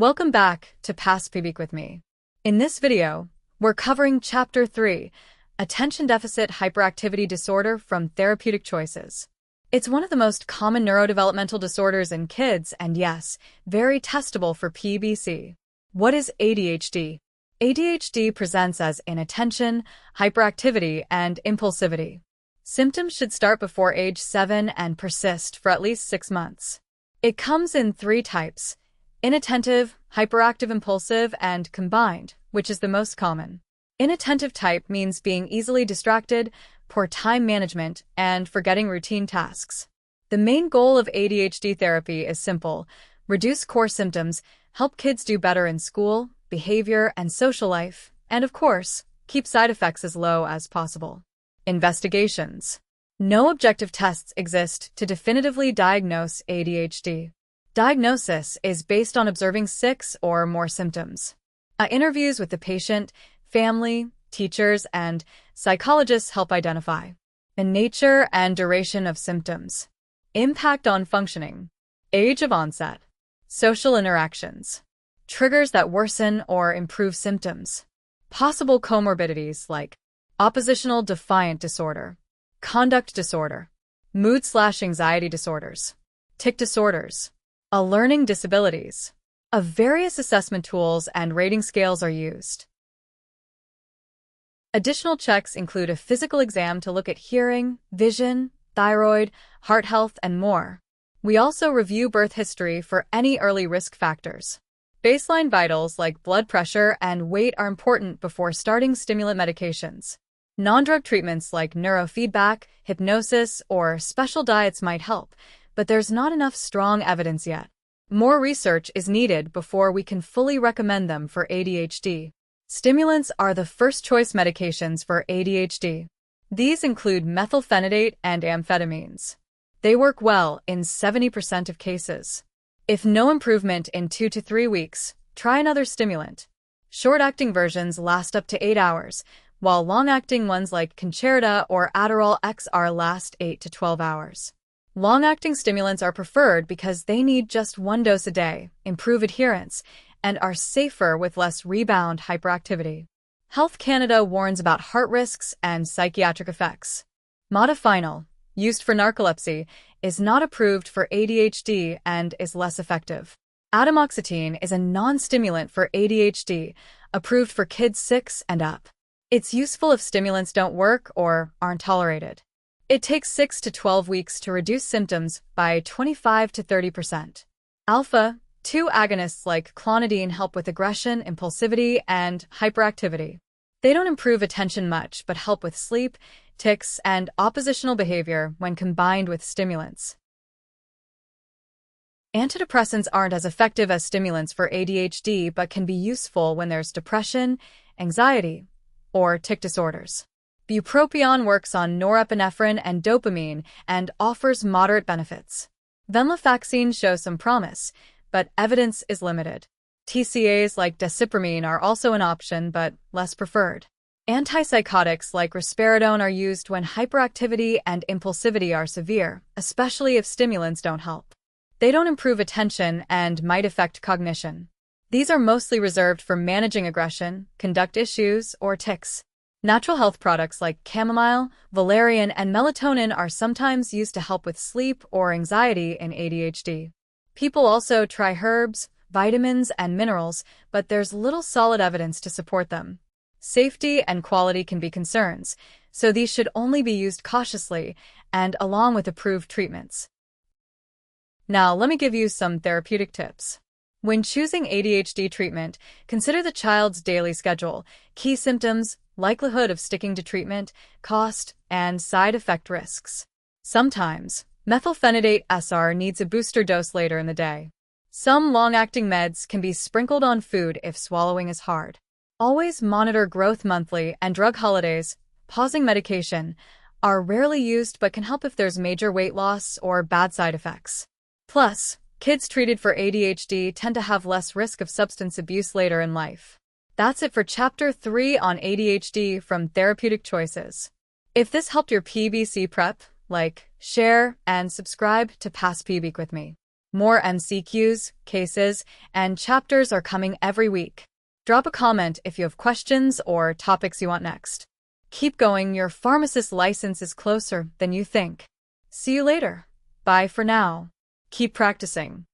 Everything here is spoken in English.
Welcome back to PassPEBCwithMe. In this video, we're covering Chapter 3, Attention Deficit Hyperactivity Disorder from Therapeutic Choices. It's one of the most common neurodevelopmental disorders in kids and yes, very testable for PEBC. What is ADHD? ADHD presents as inattention, hyperactivity, and impulsivity. Symptoms should start before age 7 and persist for at least 6 months. It comes in 3 types: inattentive, hyperactive impulsive, and combined, which is the most common. Inattentive type means being easily distracted, poor time management, and forgetting routine tasks. The main goal of ADHD therapy is simple: reduce core symptoms, help kids do better in school, behavior, and social life, and of course, keep side effects as low as possible. Investigations. No objective tests exist to definitively diagnose ADHD. Diagnosis is based on observing 6 or more symptoms. Interviews with the patient, family, teachers, and psychologists help identify the nature and duration of symptoms, impact on functioning, age of onset, social interactions, triggers that worsen or improve symptoms, possible comorbidities like oppositional defiant disorder, conduct disorder, mood/anxiety disorders, tic disorders, learning disabilities. Various assessment tools and rating scales are used. Additional checks include a physical exam to look at hearing, vision, thyroid, heart health, and more. We also review birth history for any early risk factors. Baseline vitals like blood pressure and weight are important before starting stimulant medications. Non-drug treatments like neurofeedback, hypnosis, or special diets might help, but there's not enough strong evidence yet. More research is needed before we can fully recommend them for ADHD. Stimulants are the first-choice medications for ADHD. These include methylphenidate and amphetamines. They work well in 70% of cases. If no improvement in 2 to 3 weeks, try another stimulant. Short-acting versions last up to 8 hours, while long-acting ones like Concerta or Adderall XR last 8 to 12 hours. Long-acting stimulants are preferred because they need just 1 dose a day, improve adherence, and are safer with less rebound hyperactivity. Health Canada warns about heart risks and psychiatric effects. Modafinil, used for narcolepsy, is not approved for ADHD and is less effective. Atomoxetine is a non-stimulant for ADHD, approved for kids 6 and up. It's useful if stimulants don't work or aren't tolerated. It takes 6 to 12 weeks to reduce symptoms by 25 to 30%. Alpha-2 agonists like clonidine help with aggression, impulsivity, and hyperactivity. They don't improve attention much but help with sleep, tics, and oppositional behavior when combined with stimulants. Antidepressants aren't as effective as stimulants for ADHD but can be useful when there's depression, anxiety, or tic disorders. Bupropion works on norepinephrine and dopamine and offers moderate benefits. Venlafaxine shows some promise, but evidence is limited. TCAs like desipramine are also an option but less preferred. Antipsychotics like risperidone are used when hyperactivity and impulsivity are severe, especially if stimulants don't help. They don't improve attention and might affect cognition. These are mostly reserved for managing aggression, conduct issues, or tics. Natural health products like chamomile, valerian, and melatonin are sometimes used to help with sleep or anxiety in ADHD. People also try herbs, vitamins, and minerals, but there's little solid evidence to support them. Safety and quality can be concerns, so these should only be used cautiously and along with approved treatments. Now, let me give you some therapeutic tips. When choosing ADHD treatment, consider the child's daily schedule, key symptoms, likelihood of sticking to treatment, cost, and side effect risks. Sometimes, methylphenidate SR needs a booster dose later in the day. Some long-acting meds can be sprinkled on food if swallowing is hard. Always monitor growth monthly, and drug holidays, pausing medication, are rarely used but can help if there's major weight loss or bad side effects. Plus, kids treated for ADHD tend to have less risk of substance abuse later in life. That's it for Chapter 3 on ADHD from Therapeutic Choices. If this helped your PEBC prep, like, share, and subscribe to PassPEBCwithMe. More MCQs, cases, and chapters are coming every week. Drop a comment if you have questions or topics you want next. Keep going, your pharmacist license is closer than you think. See you later. Bye for now. Keep practicing.